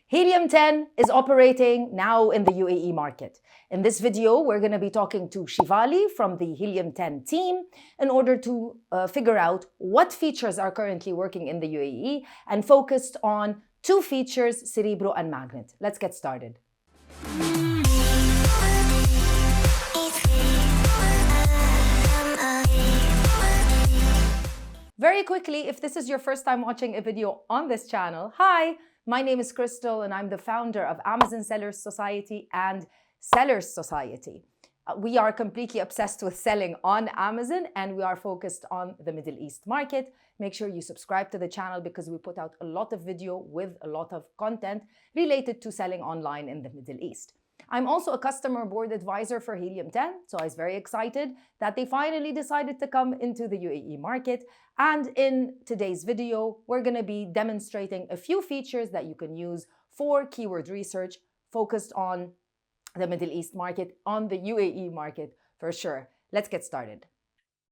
Helium 10 is operating now in the UAE market. In this video, we're going to be talking to Shivali from the Helium 10 team in order to figure out what features are currently working in the UAE and focused on two features, Cerebro and Magnet. Let's get started. Very quickly, if this is your first time watching a video on this channel, hi, my name is Krystel and I'm the founder of Amazon Sellers Society and Sellers Society. We are completely obsessed with selling on Amazon and we are focused on the Middle East market. Make sure you subscribe to the channel because we put out a lot of video with a lot of content related to selling online in the Middle East. I'm also a customer board advisor for Helium 10, so I was very excited that they finally decided to come into the UAE market. And in today's video, we're going to be demonstrating a few features that you can use for keyword research focused on the Middle East market, on the UAE market for sure. Let's get started.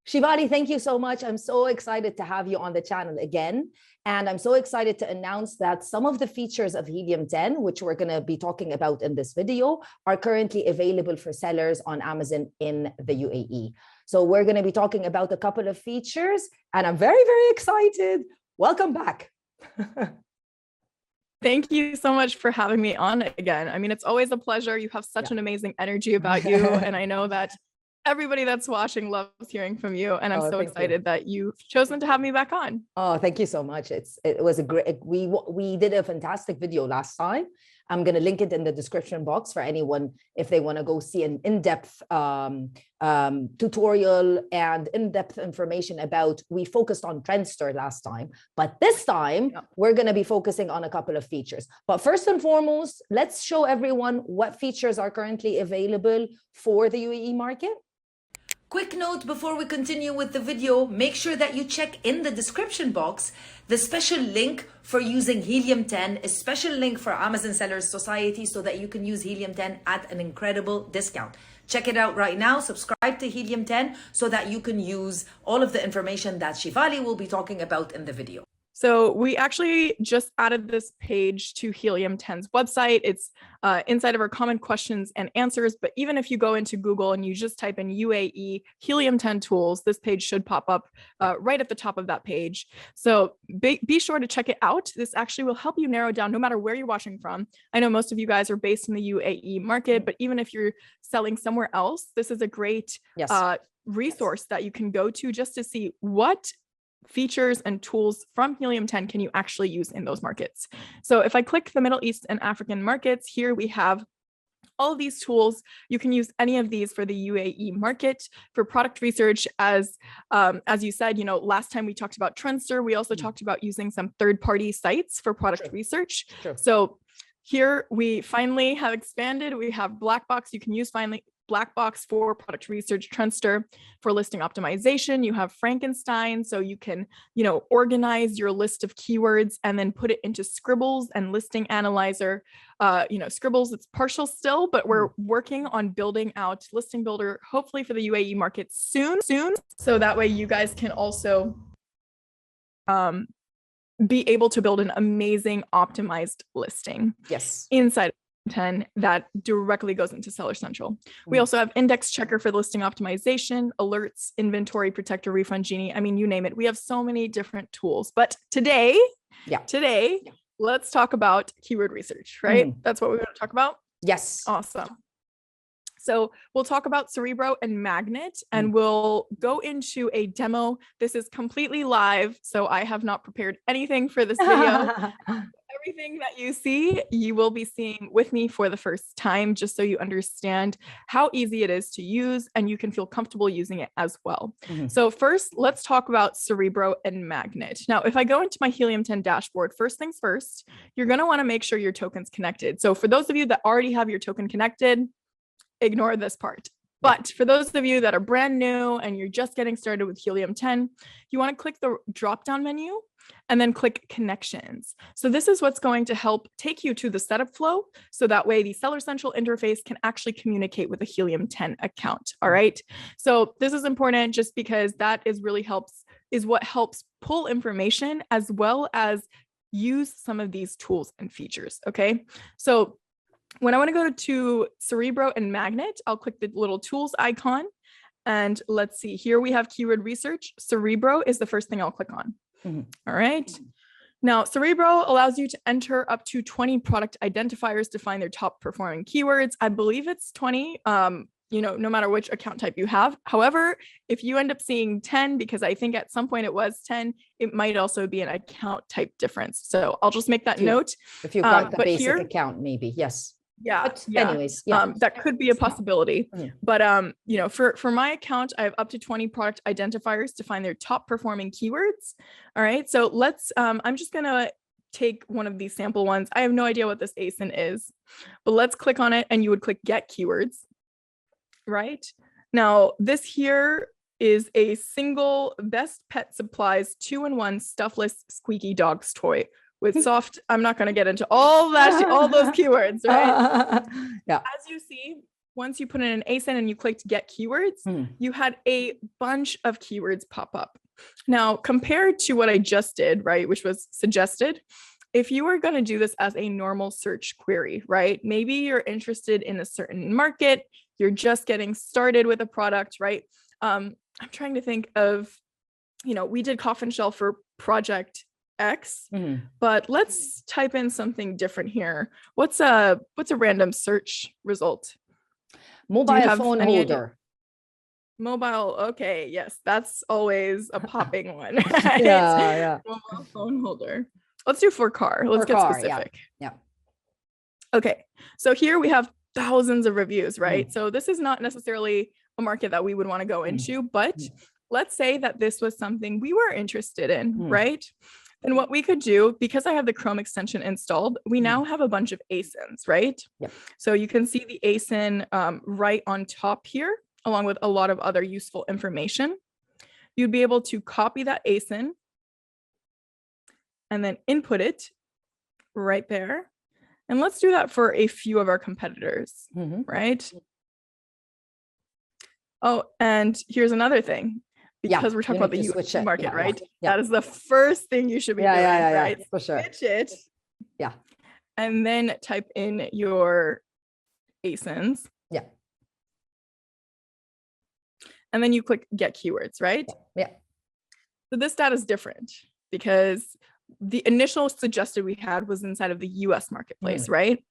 Shivali, thank you so much. I'm so excited to have you on the channel again. And I'm so excited to announce that some of the features of Helium 10, which we're going to be talking about in this video, are currently available for sellers on Amazon in the UAE. So we're going to be talking about a couple of features and I'm very, very excited. Welcome back. Thank you so much for having me on again. I mean, it's always a pleasure. You have such an amazing energy about you. And I know that everybody that's watching loves hearing from you. And I'm so excited that you've chosen to have me back on. Oh, thank you so much. It was a great, we did a fantastic video last time. I'm going to link it in the description box for anyone if they want to go see an in-depth tutorial and in-depth information about, we focused on Trendster last time, but this time we're going to be focusing on a couple of features. But first and foremost, let's show everyone what features are currently available for the UAE market. Quick note before we continue with the video, make sure that you check in the description box the special link for using Helium 10, a special link for Amazon Sellers Society so that you can use Helium 10 at an incredible discount. Check it out right now, subscribe to Helium 10 so that you can use all of the information that Shivali will be talking about in the video. So we actually just added this page to Helium 10's website. It's inside of our common questions and answers. But even if you go into Google and you just type in UAE Helium 10 tools, this page should pop up right at the top of that page. So be sure to check it out. This actually will help you narrow down no matter where you're watching from. I know most of you guys are based in the UAE market, but even if you're selling somewhere else, this is a great resource that you can go to just to see what features and tools from Helium 10 can you actually use in those markets. So if I click the Middle East and African markets, here we have all of these tools. You can use any of these for the UAE market for product research. As you said, last time we talked about Trendster, we also talked about using some third-party sites for product research. So here we finally have expanded. We have Blackbox. You can use Blackbox for product research, Trendster for listing optimization. You have Frankenstein, so you can, organize your list of keywords and then put it into Scribbles and Listing Analyzer. Scribbles, it's partial still, but we're working on building out Listing Builder, hopefully for the UAE market soon. So that way you guys can also be able to build an amazing optimized listing. Inside 10 that directly goes into Seller Central. We also have Index Checker for listing optimization, alerts, inventory protector, refund genie. I mean, you name it. We have so many different tools. But today, let's talk about keyword research, right? That's what we're going to talk about. Yes. Awesome. So we'll talk about Cerebro and Magnet, and we'll go into a demo. This is completely live, so I have not prepared anything for this video. Everything that you see, you will be seeing with me for the first time, just so you understand how easy it is to use and you can feel comfortable using it as well. So first, let's talk about Cerebro and Magnet. Now, if I go into my Helium 10 dashboard, first things first, you're going to want to make sure your token's connected. So for those of you that already have your token connected, ignore this part. But for those of you that are brand new and you're just getting started with Helium 10, you want to click the drop-down menu and then click connections. So this is what's going to help take you to the setup flow. So that way the Seller Central interface can actually communicate with a Helium 10 account. All right. So this is important just because that is what helps pull information as well as use some of these tools and features. Okay, so when I want to go to Cerebro and Magnet, I'll click the little tools icon. And let's see, here we have keyword research. Cerebro is the first thing I'll click on. All right. Now, Cerebro allows you to enter up to 20 product identifiers to find their top performing keywords. I believe it's 20, no matter which account type you have. However, if you end up seeing 10, because I think at some point it was 10, it might also be an account type difference. So I'll just make that note. If you've got the basic account, maybe, yes. Yeah. But anyways, yeah. That could be a possibility. But for my account, I have up to 20 product identifiers to find their top performing keywords. All right. So let's I'm just gonna take one of these sample ones. I have no idea what this ASIN is, but let's click on it and you would click get keywords. Right. Now, this here is a single best pet supplies 2-in-1 stuffless squeaky dog's toy. With soft, I'm not going to get into all those keywords, right? Yeah. As you see, once you put in an ASIN and you clicked get keywords, you had a bunch of keywords pop up. Now, compared to what I just did, right, which was suggested, if you were going to do this as a normal search query, right, maybe you're interested in a certain market, you're just getting started with a product, right? I'm trying to think of, we did coffin shell for project X, but let's type in something different here. What's a random search result? Mobile phone holder. Mobile, okay, yes, that's always a popping one. Right? Yeah. Mobile phone holder. Let's do for car. Let's get specific. Yeah. Okay, so here we have thousands of reviews, right? So this is not necessarily a market that we would want to go into, but let's say that this was something we were interested in, right? And what we could do, because I have the Chrome extension installed, we now have a bunch of ASINs, right? Yep. So you can see the ASIN right on top here, along with a lot of other useful information. You'd be able to copy that ASIN and then input it right there. And let's do that for a few of our competitors, right? Oh, and here's another thing. Because we're talking about the US market, right? That is the first thing you should be doing, right? For sure. Switch it. Yeah. And then type in your ASINs. Yeah. And then you click get keywords, right? Yeah. So this data is different because the initial suggested we had was inside of the US marketplace, right?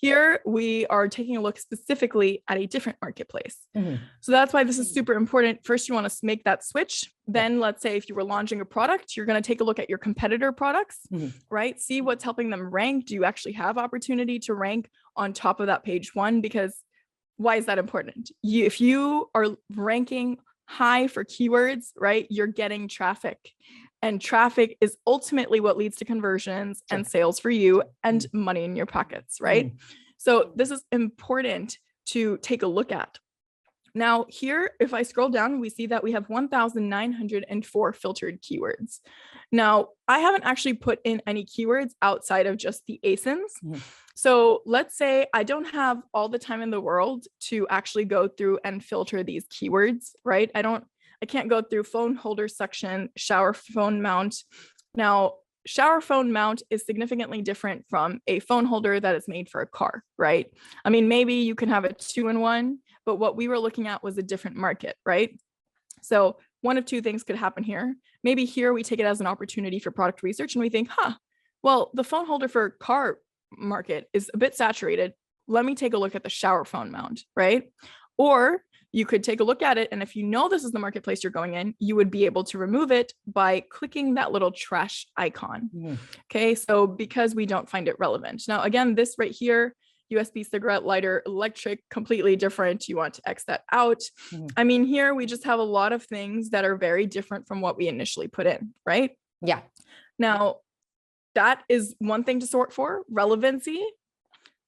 Here we are taking a look specifically at a different marketplace. So that's why this is super important. First, you want to make that switch. Then let's say if you were launching a product, you're going to take a look at your competitor products, right? See what's helping them rank. Do you actually have opportunity to rank on top of that page one? Because why is that important? If you are ranking high for keywords, right, you're getting traffic. And traffic is ultimately what leads to conversions and sales for you and money in your pockets, right? So this is important to take a look at. Now here, if I scroll down, we see that we have 1,904 filtered keywords. Now, I haven't actually put in any keywords outside of just the ASINs. So let's say I don't have all the time in the world to actually go through and filter these keywords, right? I can't go through phone holder section, shower phone mount. Now, shower phone mount is significantly different from a phone holder that is made for a car, right? I mean, maybe you can have a 2-in-1, but what we were looking at was a different market, right? So one of two things could happen here. Maybe here we take it as an opportunity for product research and we think, well, the phone holder for car market is a bit saturated. Let me take a look at the shower phone mount, right? Or you could take a look at it. And if you know this is the marketplace you're going in, you would be able to remove it by clicking that little trash icon. Okay, so because we don't find it relevant. Now, again, this right here, USB cigarette lighter, electric, completely different. You want to X that out. I mean, here we just have a lot of things that are very different from what we initially put in, right? Yeah. Now, that is one thing to sort for, relevancy.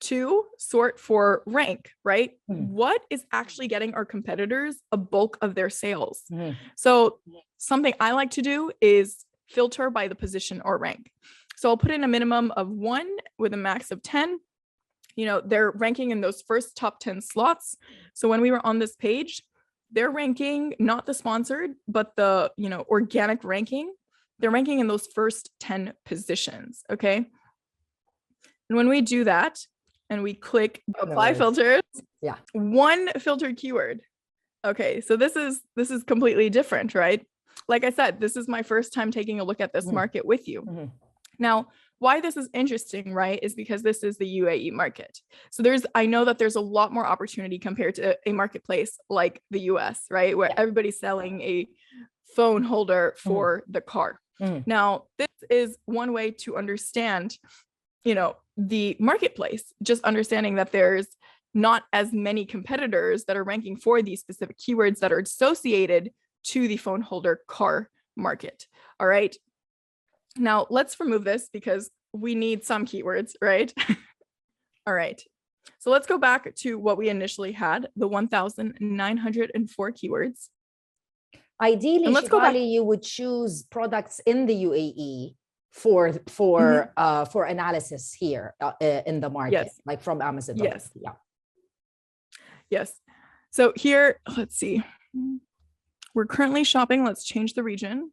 2, sort for rank, right? What is actually getting our competitors a bulk of their sales? So something I like to do is filter by the position or rank. So I'll put in a minimum of 1 with a max of 10. They're ranking in those first top 10 slots. So when we were on this page, they're ranking not the sponsored, but the, organic ranking. they're ranking in those first 10 positions, okay? And when we do that and we click apply filters, yeah, one filtered keyword. Okay, so this is completely different, right? Like I said, this is my first time taking a look at this market with you. Now, why this is interesting, right, is because this is the UAE market. So I know that there's a lot more opportunity compared to a marketplace like the US, right, where everybody's selling a phone holder for the car. Now, this is one way to understand, you know, the marketplace, just understanding that there's not as many competitors that are ranking for these specific keywords that are associated to the phone holder car market. All right. Now let's remove this because we need some keywords, right? All right. So let's go back to what we initially had, the 1,904 keywords. Ideally, Shivali, you would choose products in the UAE for analysis here in the market, like from Amazon. Yes. Yeah. Yes. So here, let's see. We're currently shopping. Let's change the region.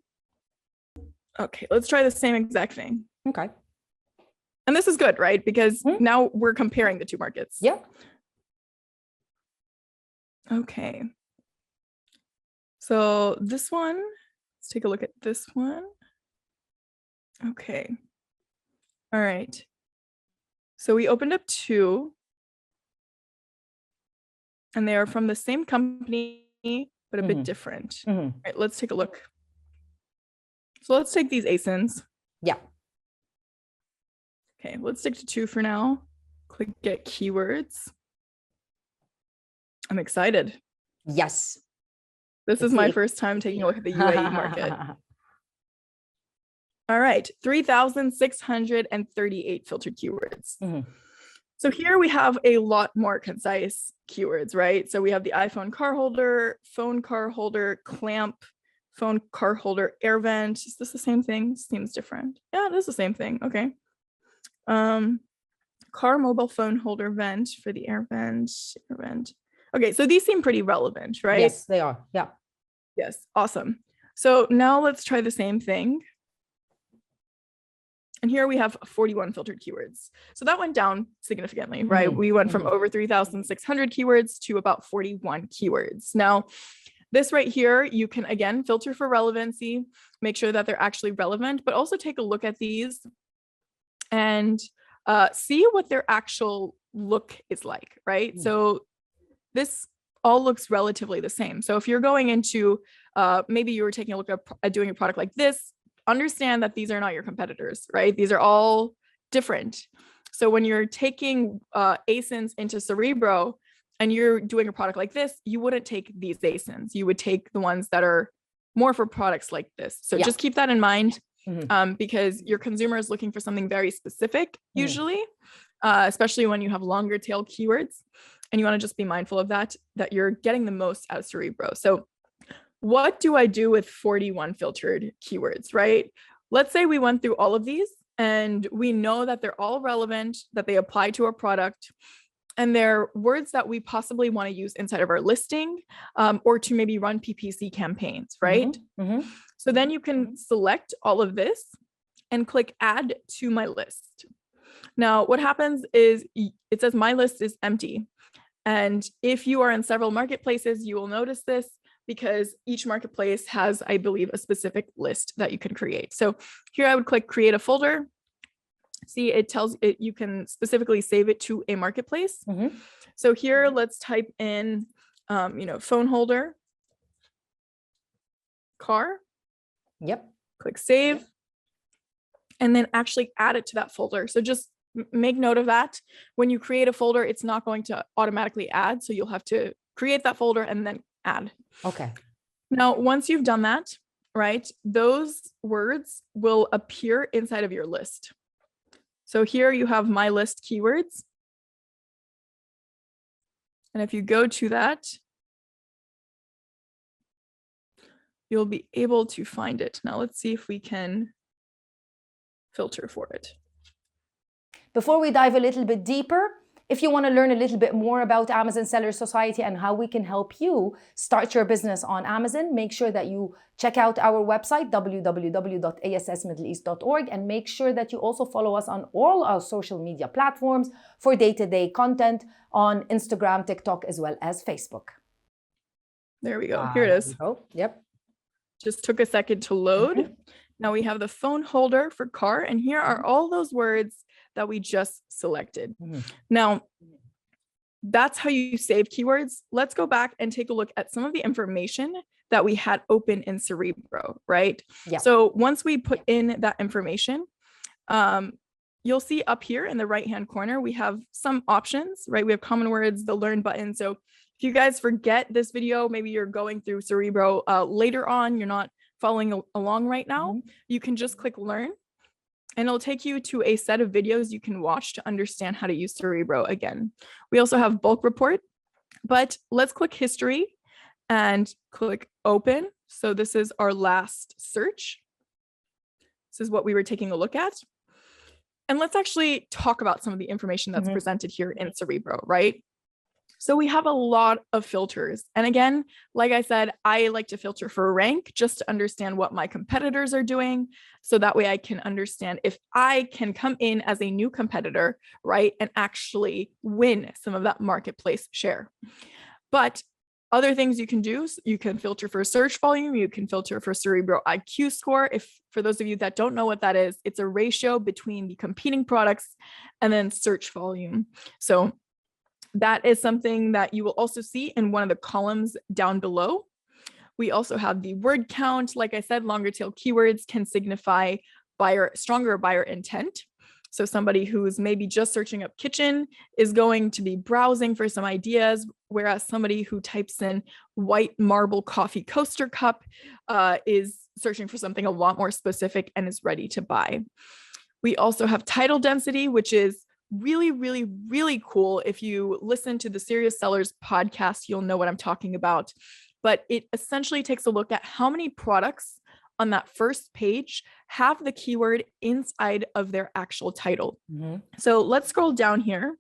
Okay, let's try the same exact thing. Okay. And this is good, right? Because now we're comparing the two markets. Yeah. Okay. So this one, let's take a look at this one. Okay. All right. So we opened up two. And they are from the same company, but a bit different. All right, let's take a look. So let's take these ASINs. Yeah. Okay, let's stick to two for now. Click get keywords. I'm excited. Yes. This is my first time taking a look at the UAE market. All right, 3,638 filtered keywords. So here we have a lot more concise keywords, right? So we have the iPhone car holder, phone car holder, clamp, phone car holder, air vent. Is this the same thing? Seems different. Yeah, it is the same thing. Okay. Car mobile phone holder vent for the air vent. Okay, so these seem pretty relevant, right? Yes, they are. Yeah. Yes, awesome. So now let's try the same thing. And here we have 41 filtered keywords. So that went down significantly, right? We went from over 3,600 keywords to about 41 keywords. Now, this right here, you can, again, filter for relevancy, make sure that they're actually relevant, but also take a look at these and see what their actual look is like, right? So this all looks relatively the same. So if you're going into, maybe you were taking a look at doing a product like this, understand that these are not your competitors, right? These are all different. So when you're taking ASINs into Cerebro and you're doing a product like this, you wouldn't take these ASINs. You would take the ones that are more for products like this. So just keep that in mind because your consumer is looking for something very specific usually, especially when you have longer tail keywords. And you want to just be mindful of that you're getting the most out of Cerebro. So what do I do with 41 filtered keywords, right? Let's say we went through all of these and we know that they're all relevant, that they apply to our product, and they're words that we possibly want to use inside of our listing or to maybe run PPC campaigns, right? So then you can select all of this and click add to my list. Now, what happens is it says my list is empty. And if you are in several marketplaces, you will notice this because each marketplace has, I believe, a specific list that you can create. So here I would click create a folder. See, it tells it you can specifically save it to a marketplace. So here, let's type in, phone holder, car. Yep. Click save, and then actually add it to that folder. So just make note of that. When you create a folder, it's not going to automatically add. So you'll have to create that folder and then add. Okay. Now, once you've done that, right, those words will appear inside of your list. So here you have my list keywords. And if you go to that, you'll be able to find it. Now let's see if we can filter for it. Before we dive a little bit deeper, If you want to learn a little bit more about Amazon Seller Society and how we can help you start your business on Amazon, make sure that you check out our website, www.assmiddleeast.org, and make sure that you also follow us on all our social media platforms for day-to-day content on Instagram, TikTok, as well as Facebook. There we go. Here it is. Yep. Just took a second to load. Now we have the phone holder for car, and here are all those words that we just selected. Now, that's how you save keywords. Let's go back and take a look at some of the information that we had open in Cerebro, right? Yeah. So once we put in that information, you'll see up here in the right-hand corner, we have some options, right? We have common words, the learn button. So if you guys forget this video, maybe you're going through Cerebro later on, you're not following along right now, you can just click learn, and it'll take you to a set of videos you can watch to understand how to use Cerebro again. We also have bulk report, but let's click history and click open. So this is our last search. This is what we were taking a look at. And let's actually talk about some of the information that's presented here in Cerebro, right? So we have a lot of filters. And again, like I said, I like to filter for rank just to understand what my competitors are doing. So that way I can understand if I can come in as a new competitor, right, and actually win some of that marketplace share. But other things you can do, you can filter for search volume, you can filter for Cerebro IQ score. If for those of you that don't know what that is, it's a ratio between the competing products and then search volume. So that is something that you will also see in one of the columns down below. We also have the word count. Like I said, longer tail keywords can signify stronger buyer intent. So somebody who's maybe just searching up kitchen is going to be browsing for some ideas, whereas somebody who types in white marble coffee coaster cup is searching for something a lot more specific and is ready to buy. We also have title density, which is really, really, really cool. If you listen to the Serious Sellers podcast, you'll know what I'm talking about. But it essentially takes a look at how many products on that first page have the keyword inside of their actual title. So let's scroll down here.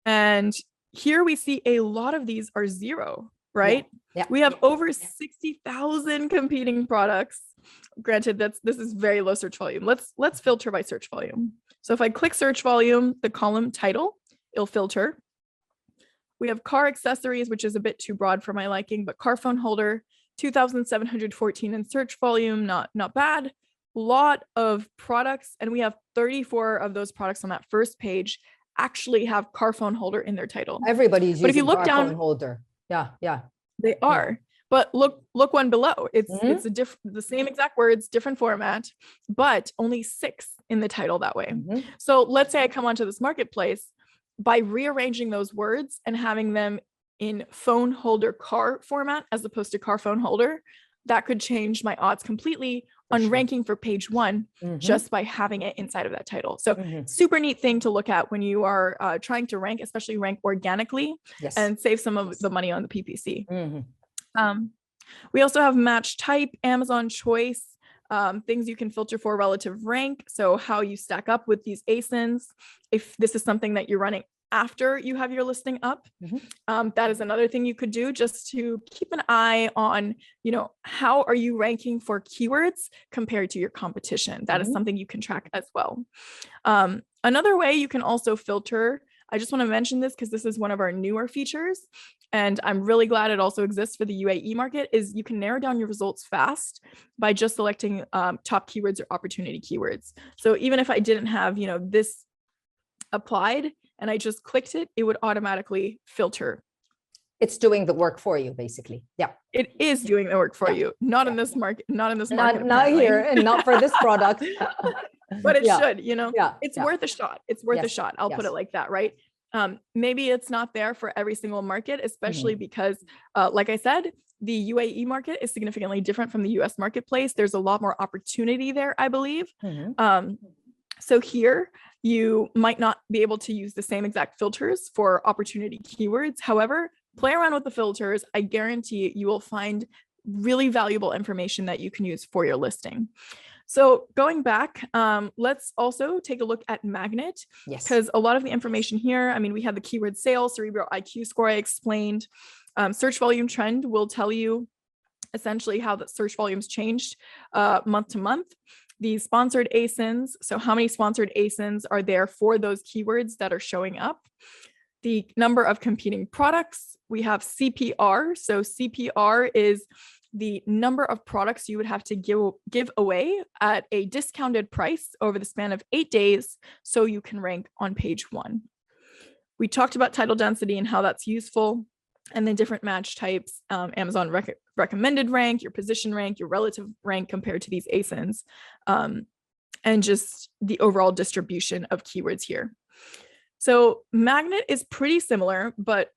And here we see a lot of these are 0, right? Yeah. We have over 60,000 competing products. Granted, this is very low search volume. Let's filter by search volume. So if I click search volume, the column title, it'll filter. We have car accessories, which is a bit too broad for my liking, but car phone holder, 2,714 in search volume, not bad. Lot of products, and we have 34 of those products on that first page actually have car phone holder in their title. Everybody's but if you using look car down, phone holder. Yeah. They are. But look one below. It's the same exact words, different format, but only 6 in the title that way. So let's say I come onto this marketplace, by rearranging those words and having them in phone holder car format as opposed to car phone holder, that could change my odds completely on ranking for page 1 just by having it inside of that title. So super neat thing to look at when you are trying to rank, especially rank organically, and save some of the money on the PPC. We also have match type, Amazon choice, things you can filter for relative rank. So how you stack up with these ASINs. If this is something that you're running after you have your listing up, that is another thing you could do, just to keep an eye on, how are you ranking for keywords compared to your competition? That is something you can track as well. Another way you can also filter, I just want to mention this because this is one of our newer features, and I'm really glad it also exists for the UAE market, is you can narrow down your results fast by just selecting top keywords or opportunity keywords. So even if I didn't have, this applied and I just clicked it, it would automatically filter. It's doing the work for you, basically. Yeah. It is doing the work for you. Not in this market, not here, and not for this product. But it should, it's worth a shot. It's worth a shot. I'll put it like that, right? Maybe it's not there for every single market, especially because, like I said, the UAE market is significantly different from the US marketplace. There's a lot more opportunity there, I believe. So here you might not be able to use the same exact filters for opportunity keywords. However, play around with the filters. I guarantee you will find really valuable information that you can use for your listing. So going back, let's also take a look at Magnet, Yes. because a lot of the information here, I mean, we have the keyword sales, Cerebro IQ score I explained. Search volume trend will tell you essentially how the search volumes changed month to month. The sponsored ASINs, so how many sponsored ASINs are there for those keywords that are showing up. The number of competing products. We have CPR. So CPR is the number of products you would have to give away at a discounted price over the span of 8 days so you can rank on page 1. We talked about title density and how that's useful, and then different match types, Amazon recommended rank, your position rank, your relative rank compared to these ASINs, and just the overall distribution of keywords here. So Magnet is pretty similar, but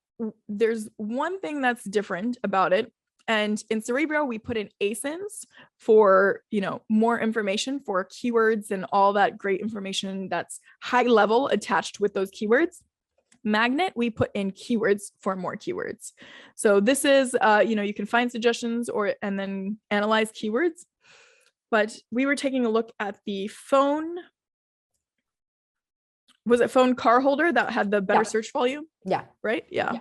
there's one thing that's different about it. And in Cerebro, we put in ASINs for, more information for keywords and all that great information that's high level attached with those keywords. Magnet, we put in keywords for more keywords. So this is, you can find suggestions and then analyze keywords. But we were taking a look at the phone. Was it phone car holder that had the better search volume? Yeah. Right? Yeah.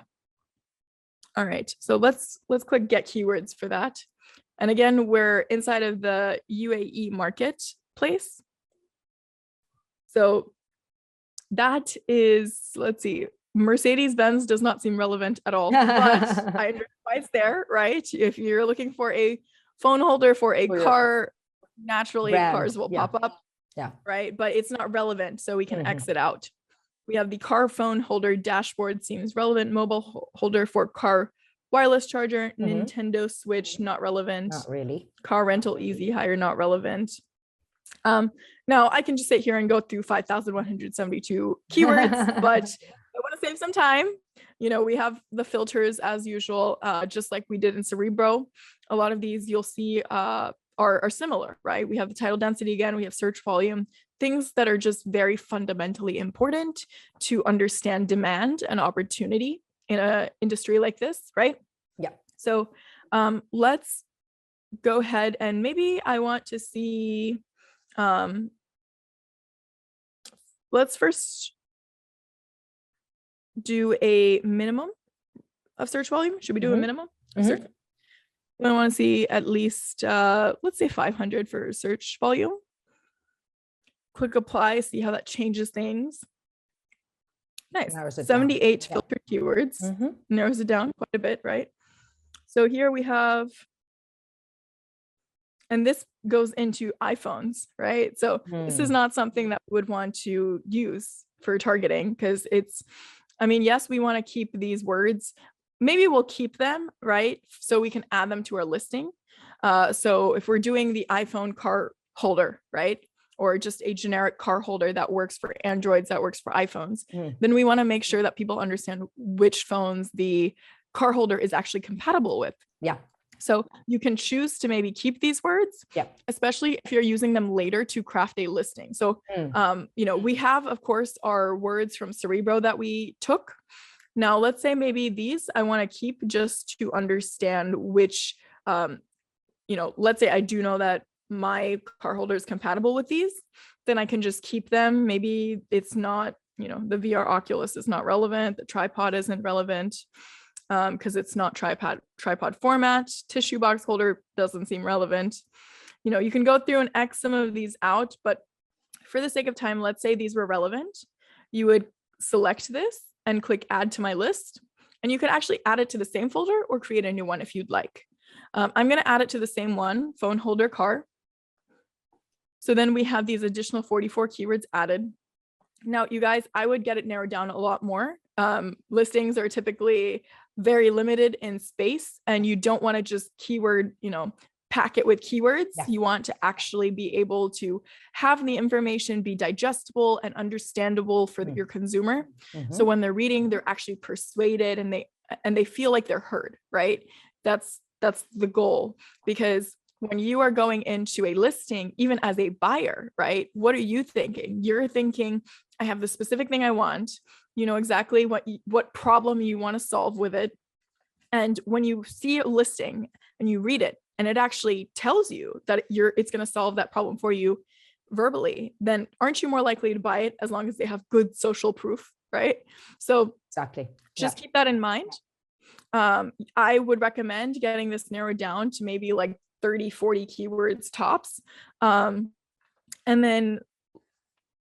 All right. So let's click get keywords for that. And again, we're inside of the UAE marketplace. So that is, let's see, Mercedes-Benz does not seem relevant at all, but I understand why it's there, right? If you're looking for a phone holder for a car, naturally cars will pop up, right? But it's not relevant, so we can exit out. We have the car phone holder dashboard seems relevant, mobile holder for car wireless charger, Nintendo Switch, not relevant. Not really. Car rental easy hire, not relevant. Now I can just sit here and go through 5,172 keywords, but I want to save some time. We have the filters as usual, just like we did in Cerebro. A lot of these you'll see are similar, right? We have the title density again, we have search volume, things that are just very fundamentally important to understand demand and opportunity in an industry like this, right? Yeah. So let's go ahead and maybe I want to see, let's first do a minimum of search volume. Should we do a minimum of search? I want to see at least, let's say 500 for search volume. Click apply, see how that changes things. Nice. 78 filtered keywords. Narrows it down quite a bit, right? So here we have, and this goes into iPhones, right? So this is not something that we would want to use for targeting because yes, we want to keep these words. Maybe we'll keep them, right? So we can add them to our listing. So if we're doing the iPhone car holder, right? Or just a generic car holder that works for Androids, that works for iPhones, then we want to make sure that people understand which phones the car holder is actually compatible with. Yeah. So you can choose to maybe keep these words, especially if you're using them later to craft a listing. So, we have, of course, our words from Cerebro that we took. Now, let's say maybe these I want to keep just to understand which, let's say I do know that my car holder is compatible with these, then I can just keep them. Maybe it's not, the VR Oculus is not relevant. The tripod isn't relevant because it's not tripod format. Tissue box holder doesn't seem relevant. You can go through and X some of these out, but for the sake of time, let's say these were relevant. You would select this and click add to my list. And you could actually add it to the same folder or create a new one if you'd like. I'm going to add it to the same one, phone holder car. So then we have these additional 44 keywords added. Now, you guys, I would get it narrowed down a lot more. Listings are typically very limited in space, and you don't want to just keyword, pack it with keywords. You want to actually be able to have the information be digestible and understandable for your consumer. So when they're reading, they're actually persuaded and they feel like they're heard, right? That's the goal, because when you are going into a listing, even as a buyer, right? What are you thinking? You're thinking, I have the specific thing I want. You know exactly what problem you want to solve with it. And when you see a listing and you read it and it actually tells you that it's going to solve that problem for you verbally, then aren't you more likely to buy it as long as they have good social proof, right? So Exactly. just keep that in mind. I would recommend getting this narrowed down to maybe like 30, 40 keywords tops. And then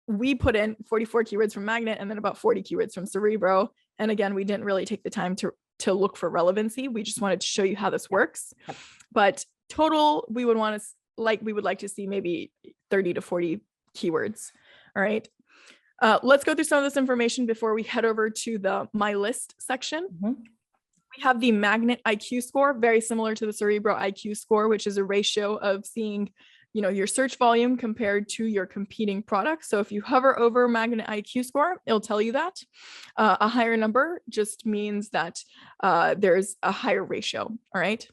we put in 44 keywords from Magnet and then about 40 keywords from Cerebro. And again, we didn't really take the time to look for relevancy. We just wanted to show you how this works. But total, we would like to see maybe 30 to 40 keywords. All right. Let's go through some of this information before we head over to the My List section. We have the Magnet IQ score, very similar to the Cerebro IQ score, which is a ratio of seeing, your search volume compared to your competing products. So if you hover over Magnet IQ score, it'll tell you that. A higher number just means that there's a higher ratio. All right.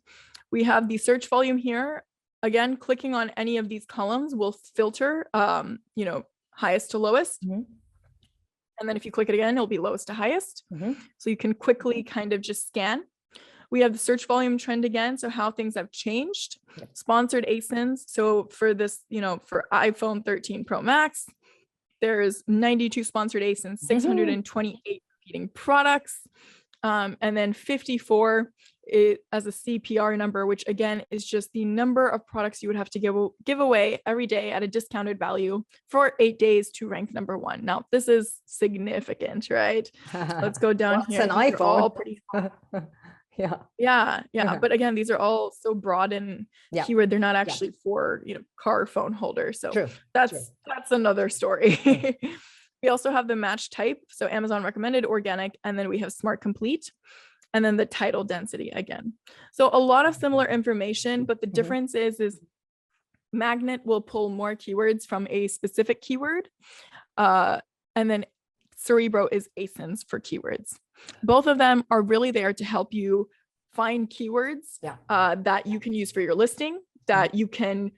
We have the search volume here. Again, clicking on any of these columns will filter, highest to lowest. And then if you click it again, it'll be lowest to highest. So you can quickly kind of just scan. We have the search volume trend again. So how things have changed. Sponsored ASINs. So for this, for iPhone 13 Pro Max, there's 92 sponsored ASINs, 628 competing products. And then 54 as a CPR number, which again is just the number of products you would have to give away every day at a discounted value for 8 days to rank number 1. Now, this is significant, right? Let's go down here. It's an iPhone. All pretty Yeah. But again, these are all so broad and keyword. They're not actually for car phone holders. So that's another story. We also have the match type. So Amazon recommended, organic, and then we have smart complete, and then the title density again. So a lot of similar information, but the difference is Magnet will pull more keywords from a specific keyword. And then Cerebro is ASINs for keywords. Both of them are really there to help you find keywords that you can use for your listing, that you can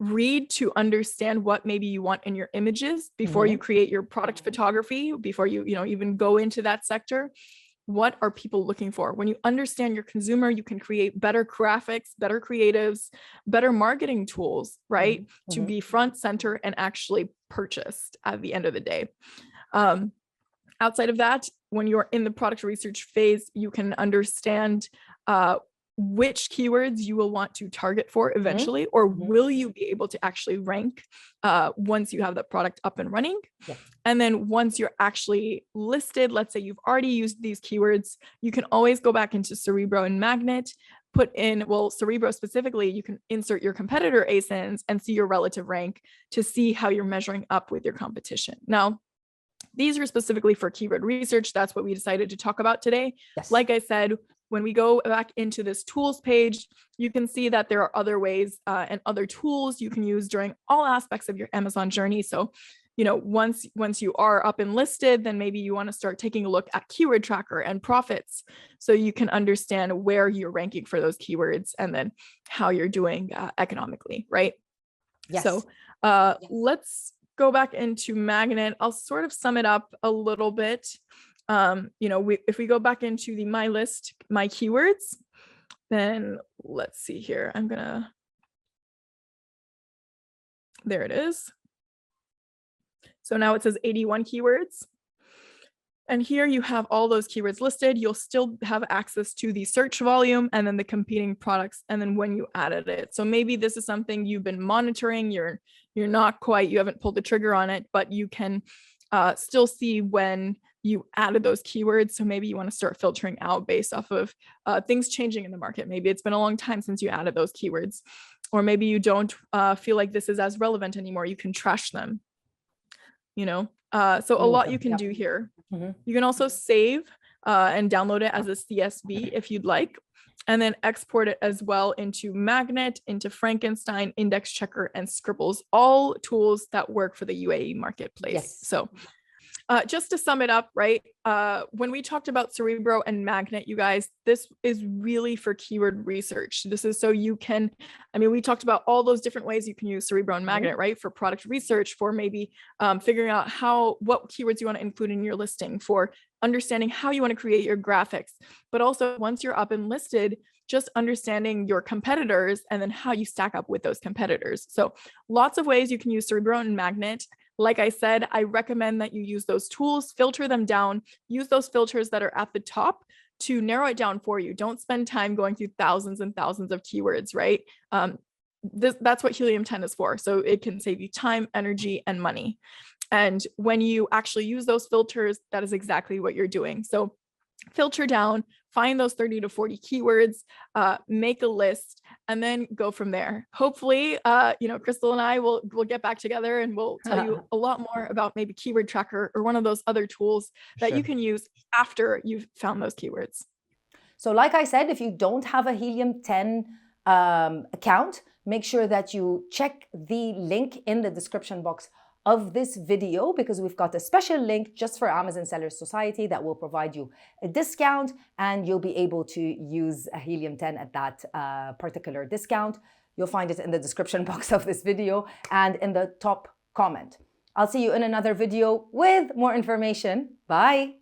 read to understand what maybe you want in your images before you create your product photography, before you even go into that sector. What are people looking for? When you understand your consumer, you can create better graphics, better creatives, better marketing tools, right? To be front, center, and actually purchased at the end of the day. Outside of that, when you're in the product research phase, you can understand which keywords you will want to target for eventually, or will you be able to actually rank once you have the product up and running. And then once you're actually listed, let's say you've already used these keywords, you can always go back into Cerebro and Magnet, put in, Cerebro specifically, you can insert your competitor ASINs and see your relative rank to see how you're measuring up with your competition. Now, these are specifically for keyword research. That's what we decided to talk about today. Like I said, when we go back into this tools page, you can see that there are other ways and other tools you can use during all aspects of your Amazon journey. So, once you are up and listed, then maybe you want to start taking a look at keyword tracker and profits, so you can understand where you're ranking for those keywords and then how you're doing economically, right? So let's go back into Magnet. I'll sort of sum it up a little bit. If we go back into the My List, My Keywords, then let's see here. There it is. So now it says 81 keywords. And here you have all those keywords listed. You'll still have access to the search volume and then the competing products, and then when you added it. So maybe this is something you've been monitoring. You're not quite, you haven't pulled the trigger on it, but you can still see when you added those keywords. So maybe you want to start filtering out based off of things changing in the market. Maybe it's been a long time since you added those keywords, or maybe you don't feel like this is as relevant anymore. You can trash them, so a lot you can do here. You can also save and download it as a CSV if you'd like, and then export it as well into Magnet, into Frankenstein, Index Checker, and Scribbles, all tools that work for the UAE marketplace. So just to sum it up, right? When we talked about Cerebro and Magnet, you guys, this is really for keyword research. This is so you can, I mean, we talked about all those different ways you can use Cerebro and Magnet, right? For product research, for maybe figuring out what keywords you want to include in your listing, for understanding how you want to create your graphics, but also once you're up and listed, just understanding your competitors and then how you stack up with those competitors. So lots of ways you can use Cerebro and Magnet. Like I said, I recommend that you use those tools, filter them down, use those filters that are at the top to narrow it down for you. Don't spend time going through thousands and thousands of keywords, right? That's what Helium 10 is for. So it can save you time, energy, and money. And when you actually use those filters, that is exactly what you're doing. So filter down, find those 30 to 40 keywords, make a list, and then go from there. Hopefully, Krystel and I will get back together and we'll tell you a lot more about maybe Keyword Tracker or one of those other tools that you can use after you've found those keywords. So like I said, if you don't have a Helium 10 account, make sure that you check the link in the description box of this video, because we've got a special link just for Amazon Sellers Society that will provide you a discount, and you'll be able to use a Helium 10 at that particular discount. You'll find it in the description box of this video and in the top comment. I'll see you in another video with more information. Bye.